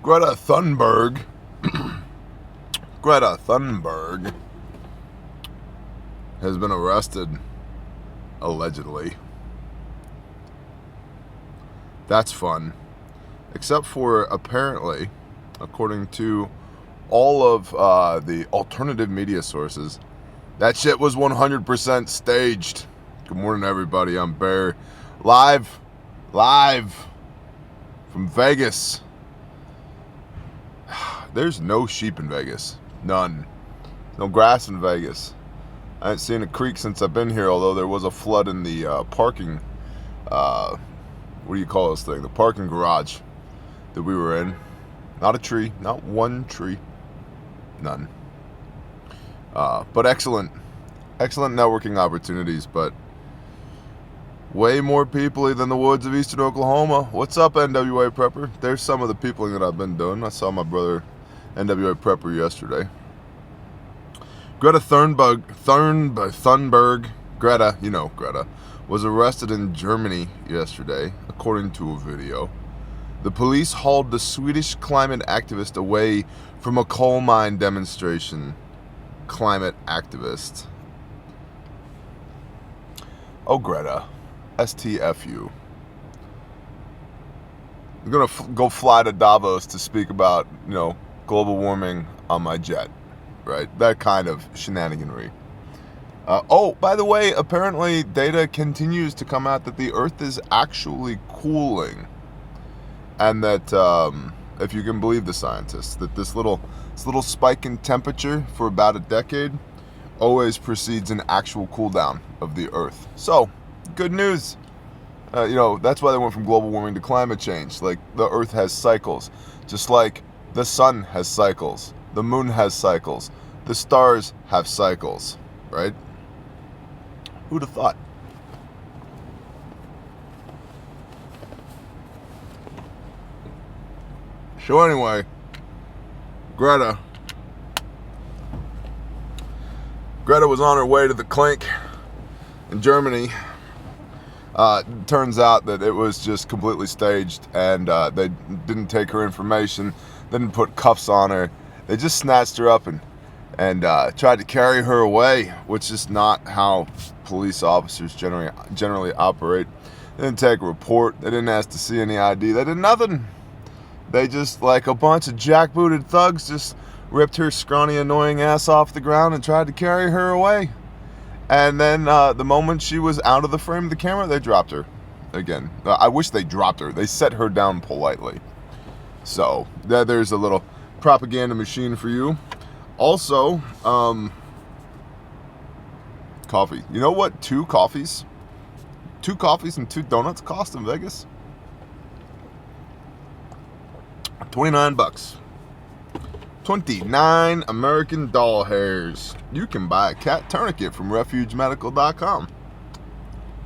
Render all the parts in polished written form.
Greta Thunberg. Greta Thunberg has been arrested, allegedly. That's fun. Except for, apparently, according to all of the alternative media sources, that shit was 100% staged. Good morning, everybody. I'm Bear. Live from Vegas. There's no sheep in Vegas. None. No grass in Vegas. I haven't seen a creek since I've been here, although there was a flood in the parking, what do you call this thing? The parking garage that we were in. Not a tree. Not one tree. None. But excellent networking opportunities, but way more people than the woods of eastern Oklahoma. What's up, NWA Prepper? There's some of the peopling that I've been doing. I saw my brother, NWA Prepper, yesterday. Greta Thunberg, Greta, you know Greta, was arrested in Germany yesterday, according to a video. The police hauled the Swedish climate activist away from a coal mine demonstration. Climate activist. Oh, Greta. STFU. I'm gonna go fly to Davos to speak about, global warming on my jet, right? That kind of shenaniganry. Oh, by the way, apparently data continues to come out that the Earth is actually cooling, and that if you can believe the scientists, that this little spike in temperature for about a decade always precedes an actual cool down of the Earth. So, good news. That's why they went from global warming to climate change. Like, the Earth has cycles. Just like the sun has cycles. The moon has cycles. The stars have cycles. Right? Who'd have thought? So anyway, Greta was on her way to the clink in Germany. Turns out that it was just completely staged, and they didn't take her information, didn't put cuffs on her. They just snatched her up and tried to carry her away, which is not how police officers generally operate. They didn't take a report. They didn't ask to see any ID. They did nothing. They just, like a bunch of jackbooted thugs, just ripped her scrawny, annoying ass off the ground and tried to carry her away. And then the moment she was out of the frame of the camera, they dropped her again. I wish they dropped her. They set her down politely. So there's a little propaganda machine for you. Also, coffee. You know what 2 coffees and 2 donuts cost in Vegas? $29. 29 American doll hairs. You can buy a cat tourniquet from refugemedical.com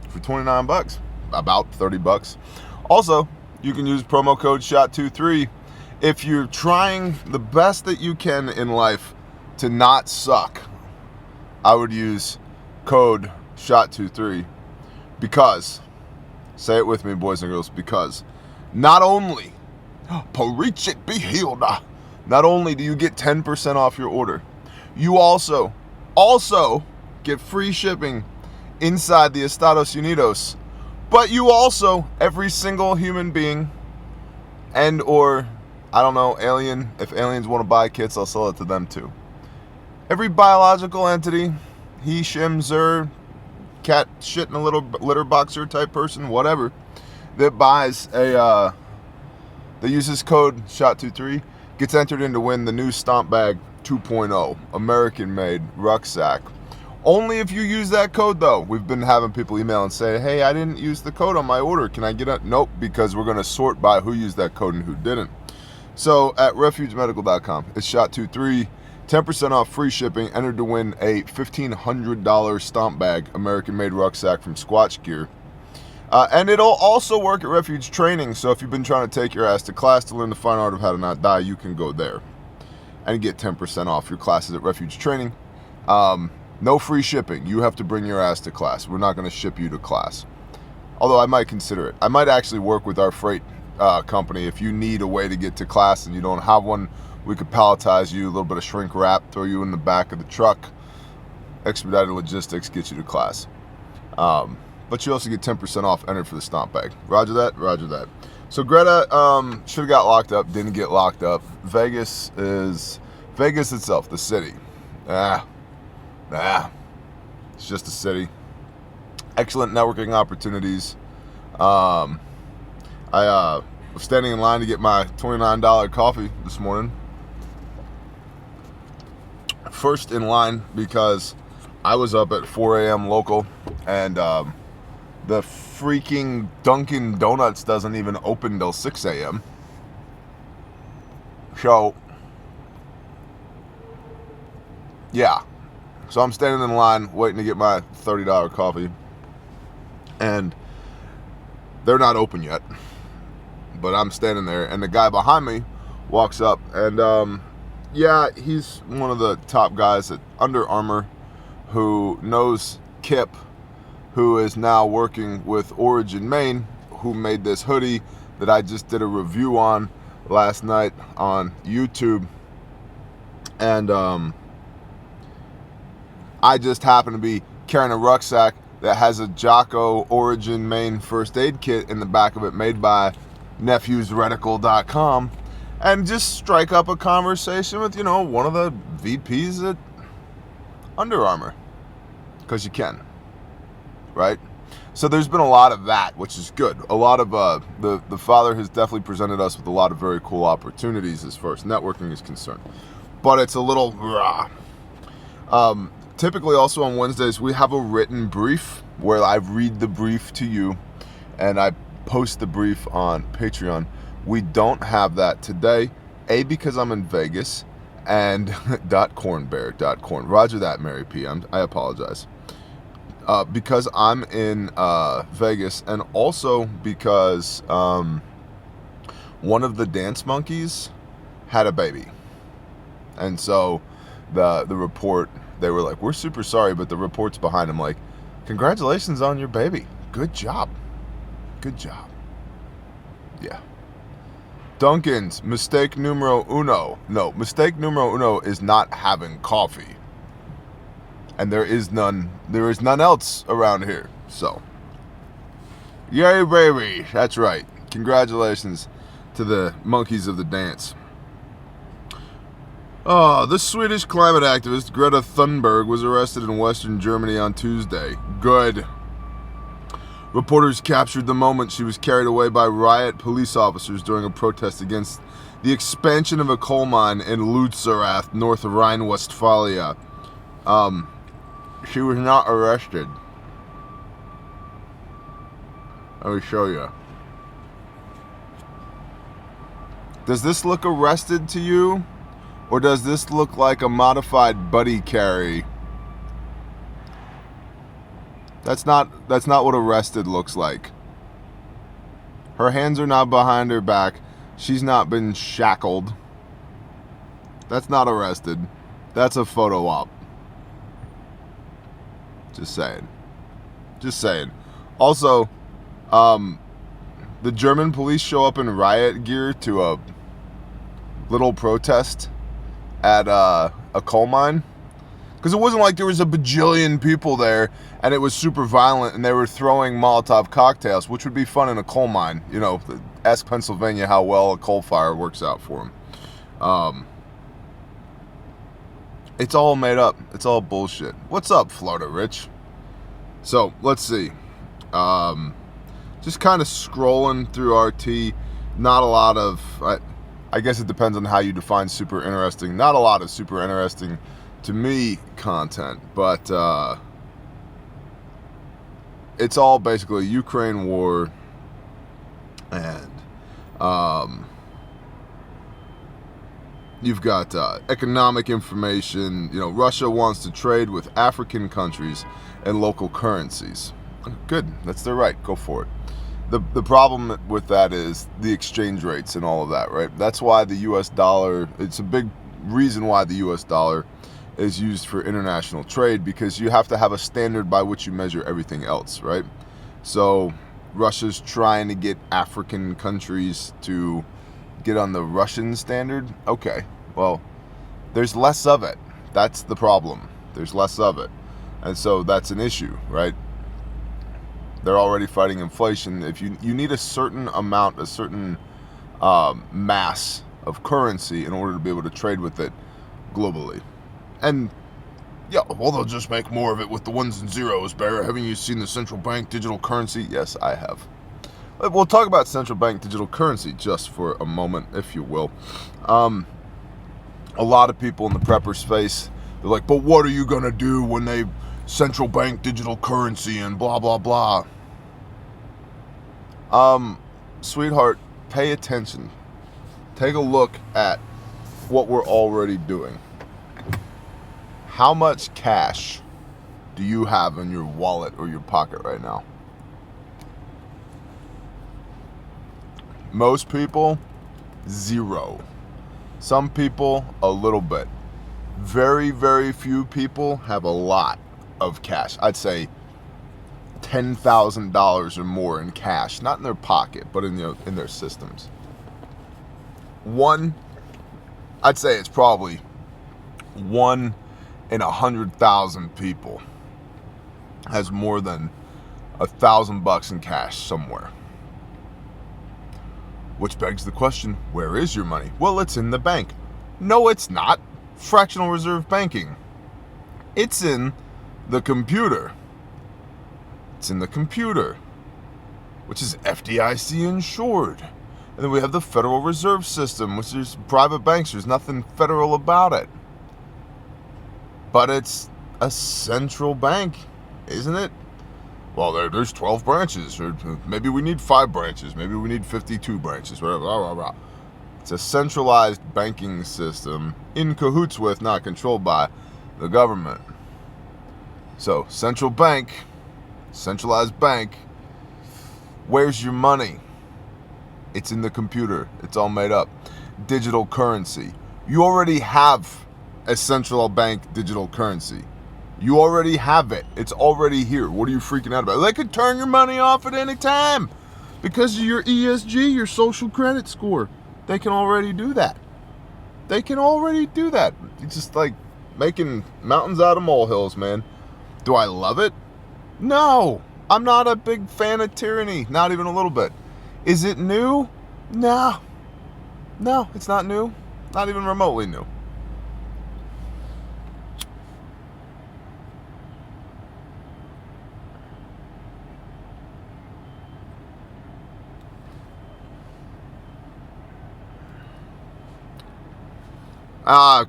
for $29. About $30. Also, you can use promo code SHOT23 if you're trying the best that you can in life to not suck. I would use code SHOT23 because, say it with me, boys and girls, because not only preach it, be healed. Not only do you get 10% off your order, you also get free shipping inside the Estados Unidos. But you also, every single human being and or, I don't know, alien, if aliens want to buy kits, I'll sell it to them too. Every biological entity, he, shim, zer, cat shit in a little litter boxer type person, whatever, that buys that uses code SHOT23 gets entered in to win the new Stomp Bag 2.0 American-made rucksack. Only if you use that code, though. We've been having people email and say, hey, I didn't use the code on my order. Can I get it? Nope, because we're going to sort by who used that code and who didn't. So at refugemedical.com, it's SHOT23, 10% off, free shipping, entered to win a $1,500 Stomp Bag American-made rucksack from Squatch Gear. And it'll also work at Refuge Training, so if you've been trying to take your ass to class to learn the fine art of how to not die, you can go there and get 10% off your classes at Refuge Training. No free shipping. You have to bring your ass to class. We're not going to ship you to class. Although I might consider it. I might actually work with our freight company. If you need a way to get to class and you don't have one, we could palletize you, a little bit of shrink wrap, throw you in the back of the truck. Expedited logistics, get you to class. But you also get 10% off entered for the stomp bag. Roger that, roger that. So Greta should have got locked up, didn't get locked up. Vegas itself, the city. It's just a city. Excellent networking opportunities. I was standing in line to get my $29 coffee this morning. First in line because I was up at 4 a.m. local, and the freaking Dunkin Donuts doesn't even open till 6 a.m. So, yeah. So I'm standing in line waiting to get my $30 coffee, and they're not open yet. But I'm standing there, and the guy behind me walks up, and yeah, he's one of the top guys at Under Armour who knows Kip, who is now working with Origin Maine, who made this hoodie that I just did a review on last night on YouTube. And I just happen to be carrying a rucksack that has a Jocko Origin Maine first aid kit in the back of it, made by nephewsreticle.com, and just strike up a conversation with, one of the VPs at Under Armour, because you can, right? So there's been a lot of that, which is good. A lot of the father has definitely presented us with a lot of very cool opportunities as far as networking is concerned, but it's a little raw. Typically also on Wednesdays we have a written brief where I read the brief to you and I post the brief on Patreon. We don't have that today, because I'm in Vegas, and .cornbear.corn. Roger that, Mary P. I apologize. Because I'm in Vegas, and also because one of the dance monkeys had a baby. And so the report, they were like, we're super sorry, but the report's behind him like, congratulations on your baby. Good job. Good job. Yeah. Dunkin's mistake numero uno. No, mistake numero uno is not having coffee. And there is none else around here. So, yay, baby. That's right. Congratulations to the monkeys of the dance. The Swedish climate activist Greta Thunberg was arrested in Western Germany on Tuesday. Good. Reporters captured the moment she was carried away by riot police officers during a protest against the expansion of a coal mine in Lützerath, North Rhine-Westphalia. She was not arrested. Let me show you. Does this look arrested to you? Or does this look like a modified buddy carry? That's not what arrested looks like. Her hands are not behind her back. She's not been shackled. That's not arrested. That's a photo op. Just saying. Just saying. Also, the German police show up in riot gear to a little protest at a coal mine. Because it wasn't like there was a bajillion people there and it was super violent and they were throwing Molotov cocktails, which would be fun in a coal mine. Ask Pennsylvania how well a coal fire works out for them. It's all made up. It's all bullshit. What's up, Florida Rich? So, let's see. Just kind of scrolling through RT. Not a lot of... I guess it depends on how you define super interesting. Not a lot of super interesting, to me, content. But it's all basically Ukraine war and... You've got economic information. Russia wants to trade with African countries and local currencies. Good, that's their right. Go for it. The problem with that is the exchange rates and all of that, right? That's why the U.S. dollar, it's a big reason why the U.S. dollar is used for international trade, because you have to have a standard by which you measure everything else, right? So Russia's trying to get African countries to get on the Russian standard. Okay, well, there's less of it. That's the problem. There's less of it. And so that's an issue, right? They're already fighting inflation. If you need a certain amount, a certain mass of currency in order to be able to trade with it globally. And yeah, well, they'll just make more of it with the ones and zeros, Bear. Haven't you seen the central bank digital currency? Yes, I have. We'll talk about central bank digital currency just for a moment, if you will. A lot of people in the prepper space, they're like, but what are you going to do when they central bank digital currency and blah, blah, blah? Sweetheart, pay attention. Take a look at what we're already doing. How much cash do you have in your wallet or your pocket right now? Most people, zero. Some people, a little bit. Very, very few people have a lot of cash. I'd say $10,000 or more in cash, not in their pocket, but in their systems. I'd say it's probably 1 in 100,000 people has more than $1,000 in cash somewhere. Which begs the question, where is your money? Well, it's in the bank. No, it's not. Fractional reserve banking. It's in the computer. It's in the computer, which is FDIC insured. And then we have the Federal Reserve System, which is private banks. There's nothing federal about it. But it's a central bank, isn't it? Well, there's 12 branches. Or maybe we need 5 branches. Maybe we need 52 branches. Whatever. Blah, blah, blah. It's a centralized banking system in cahoots with, not controlled by, the government. So, central bank, centralized bank, where's your money? It's in the computer. It's all made up. Digital currency. You already have a central bank digital currency. You already have it. It's already here. What are you freaking out about? They could turn your money off at any time because of your ESG, your social credit score. They can already do that. They can already do that. It's just like making mountains out of molehills, man. Do I love it? No. I'm not a big fan of tyranny. Not even a little bit. Is it new? No. No, it's not new. Not even remotely new.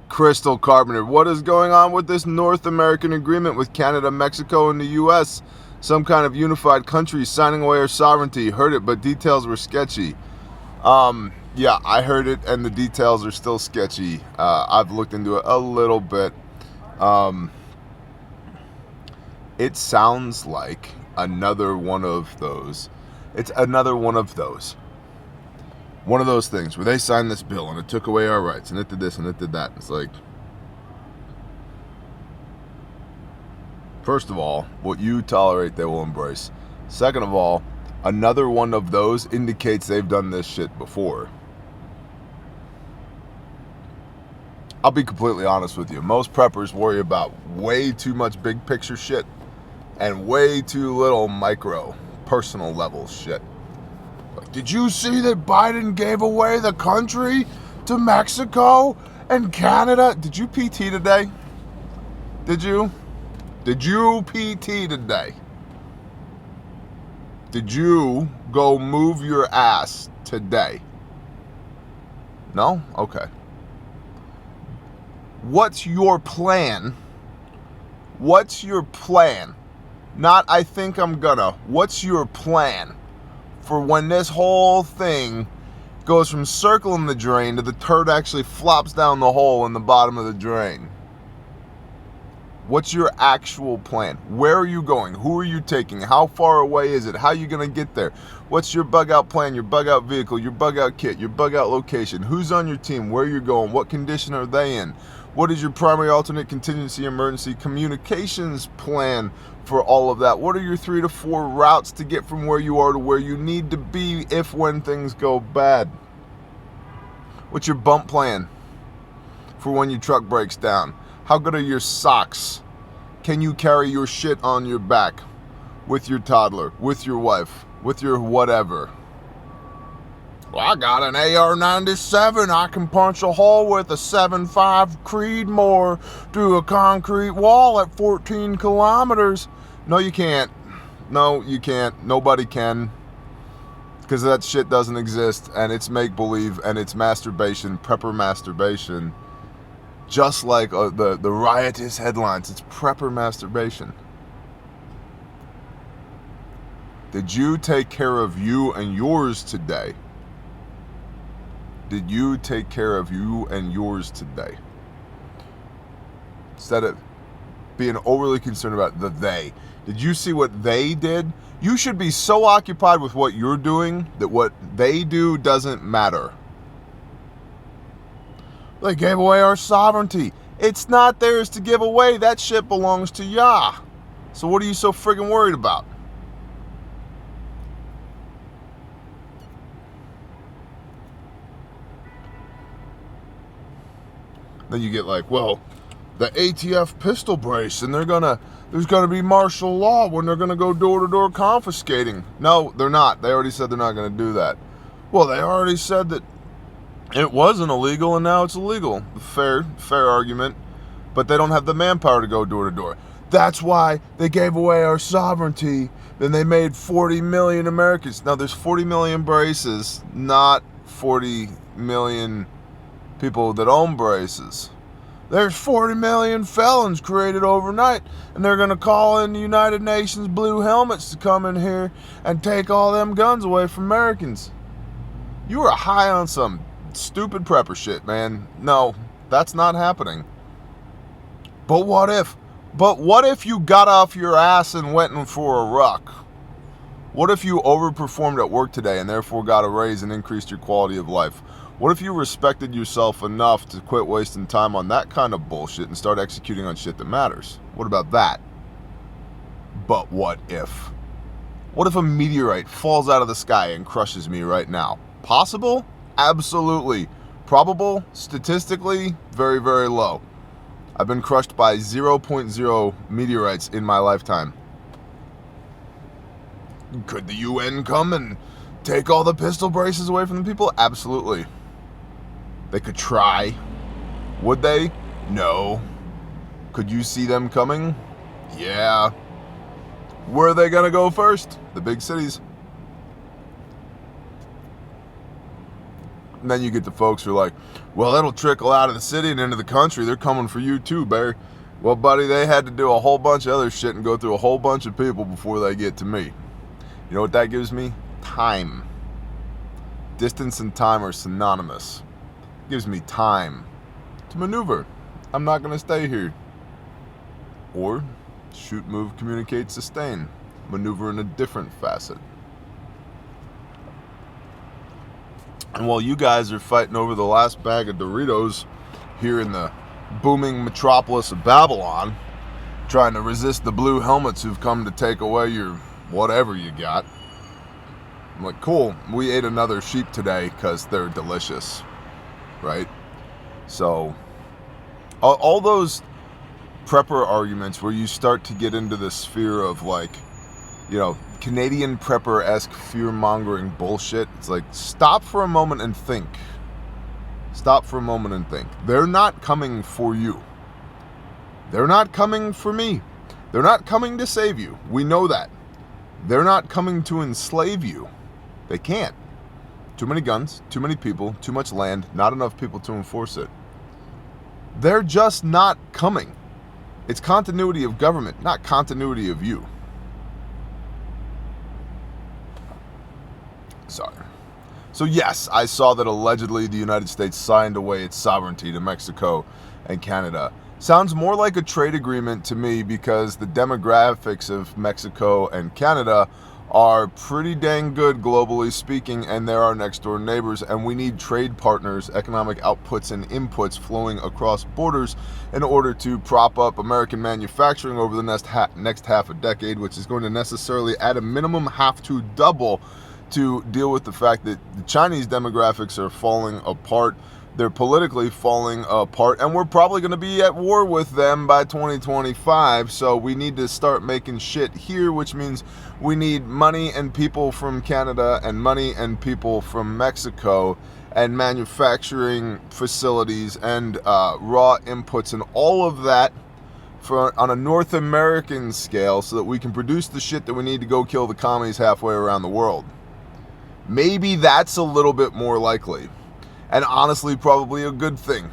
Crystal Carpenter, what is going on with this North American agreement with Canada, Mexico, and the U.S.? Some kind of unified country signing away our sovereignty. Heard it, but details were sketchy. Yeah, I heard it, and the details are still sketchy. I've looked into it a little bit. It sounds like another one of those. It's another one of those. One of those things where they signed this bill and it took away our rights and it did this and it did that. It's like, first of all, what you tolerate, they will embrace. Second of all, another one of those indicates they've done this shit before. I'll be completely honest with you. Most preppers worry about way too much big picture shit and way too little micro, personal level shit. Like, did you see that Biden gave away the country to Mexico and Canada? Did you PT today? Did you? Did you PT today? Did you go move your ass today? No? Okay. What's your plan? What's your plan? Not I think I'm gonna. What's your plan for when this whole thing goes from circling the drain to the turd actually flops down the hole in the bottom of the drain? What's your actual plan? Where are you going? Who are you taking? How far away is it? How are you going to get there? What's your bug out plan, your bug out vehicle, your bug out kit, your bug out location? Who's on your team? Where you're going? What condition are they in? What is your primary, alternate, contingency, emergency communications plan for all of that? What are your 3 to 4 routes to get from where you are to where you need to be if when things go bad? What's your bump plan for when your truck breaks down? How good are your socks? Can you carry your shit on your back with your toddler, with your wife, with your whatever? Well, I got an AR-97 I can punch a hole with a 7.5 Creedmoor through a concrete wall at 14 kilometers. No, you can't. No, you can't. Nobody can. Because that shit doesn't exist, and it's make-believe, and it's masturbation, prepper masturbation. Just like the riotous headlines, it's prepper masturbation. Did you take care of you and yours today? Did you take care of you and yours today? Instead of being overly concerned about the they. Did you see what they did? You should be so occupied with what you're doing that what they do doesn't matter. They gave away our sovereignty. It's not theirs to give away. That shit belongs to Yah. So what are you so friggin' worried about? Then you get like, well, the ATF pistol brace, and there's gonna be martial law when they're gonna go door to door confiscating. No, they're not. They already said they're not gonna do that. Well, they already said that it wasn't illegal and now it's illegal. Fair argument. But they don't have the manpower to go door to door. That's why they gave away our sovereignty. Then they made 40 million Americans. Now there's 40 million braces, not 40 million people that own braces. There's 40 million felons created overnight, and they're going to call in the United Nations blue helmets to come in here and take all them guns away from Americans. You are high on some stupid prepper shit, man. No, that's not happening. But what if? But what if you got off your ass and went in for a ruck? What if you overperformed at work today and therefore got a raise and increased your quality of life? What if you respected yourself enough to quit wasting time on that kind of bullshit and start executing on shit that matters? What about that? But what if? What if a meteorite falls out of the sky and crushes me right now? Possible? Absolutely. Probable? Statistically? Very, very low. I've been crushed by 0.0 meteorites in my lifetime. Could the UN come and take all the pistol braces away from the people? Absolutely. They could try. Would they? No. Could you see them coming? Yeah. Where are they going to go first? The big cities. And then you get the folks who are like, well, that'll trickle out of the city and into the country. They're coming for you too, Barry. Well, buddy, they had to do a whole bunch of other shit and go through a whole bunch of people before they get to me. You know what that gives me? Time. Distance and time are synonymous. It gives me time to maneuver. I'm not going to stay here. Or shoot, move, communicate, sustain. Maneuver in a different facet. And while you guys are fighting over the last bag of Doritos here in the booming metropolis of Babylon, trying to resist the blue helmets who've come to take away your whatever you got, I'm like, cool, we ate another sheep today because they're delicious, right? So all those prepper arguments where you start to get into the sphere of like, you know, Canadian prepper-esque fear-mongering bullshit. It's like, stop for a moment and think. Stop for a moment and think. They're not coming for you. They're not coming for me. They're not coming to save you. We know that. They're not coming to enslave you. They can't. Too many guns, too many people, too much land, not enough people to enforce it. They're just not coming. It's continuity of government, not continuity of you. Sorry. So yes, I saw that allegedly the United States signed away its sovereignty to Mexico and Canada. Sounds more like a trade agreement to me because the demographics of Mexico and Canada are pretty dang good globally speaking, and they're our next door neighbors, and we need trade partners, economic outputs and inputs flowing across borders in order to prop up American manufacturing over the next half a decade, which is going to necessarily at a minimum have to double to deal with the fact that the Chinese demographics are falling apart. They're politically falling apart, and we're probably going to be at war with them by 2025. So we need to start making shit here, which means we need money and people from Canada and money and people from Mexico and manufacturing facilities and raw inputs and all of that on a North American scale so that we can produce the shit that we need to go kill the commies halfway around the world. Maybe that's a little bit more likely. And honestly, probably a good thing,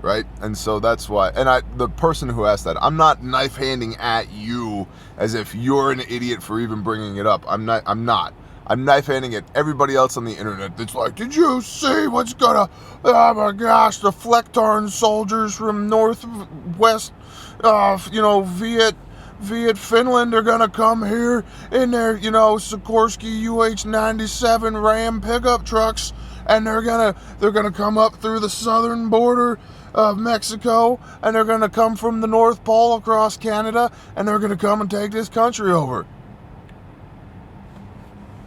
right? And so that's why. And the person who asked that, I'm not knife handing at you as if you're an idiot for even bringing it up. I'm not. I'm knife handing at everybody else on the internet that's like, did you see what's gonna? Oh my gosh, the Flecktarn soldiers from Northwest, Viet Finland are gonna come here in their, Sikorsky UH-97 Ram pickup trucks. And they're gonna come up through the southern border of Mexico, and they're gonna come from the North Pole across Canada, and they're gonna come and take this country over.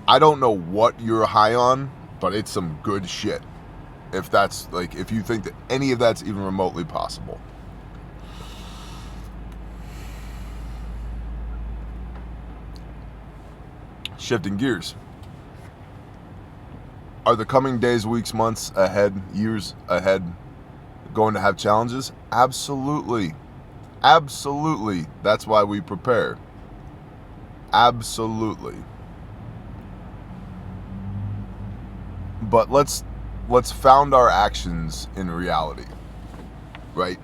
I don't know what you're high on, but it's some good shit. If you think that any of that's even remotely possible. Shifting gears. Are the coming days, weeks, months ahead, years ahead going to have challenges? Absolutely. Absolutely. That's why we prepare. Absolutely. But let's found our actions in reality, right?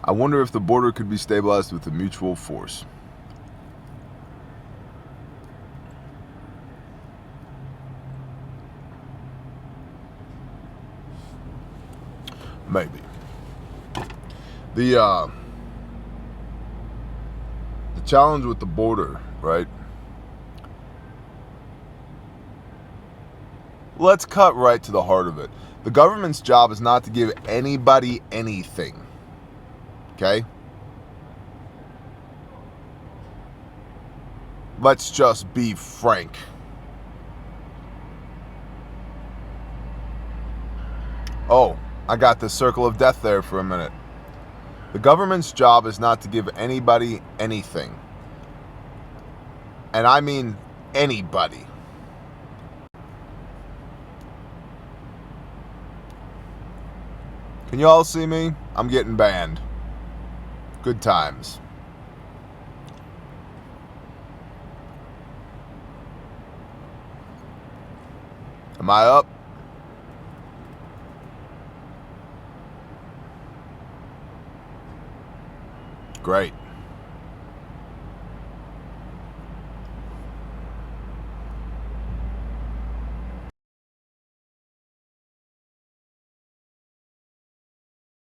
I wonder if the border could be stabilized with a mutual force. Maybe. The challenge with the border, right? Let's cut right to the heart of it. The government's job is not to give anybody anything. Okay? Let's just be frank. Oh, I got the circle of death there for a minute. The government's job is not to give anybody anything. And I mean anybody. Can you all see me? I'm getting banned. Good times. Am I up? Great.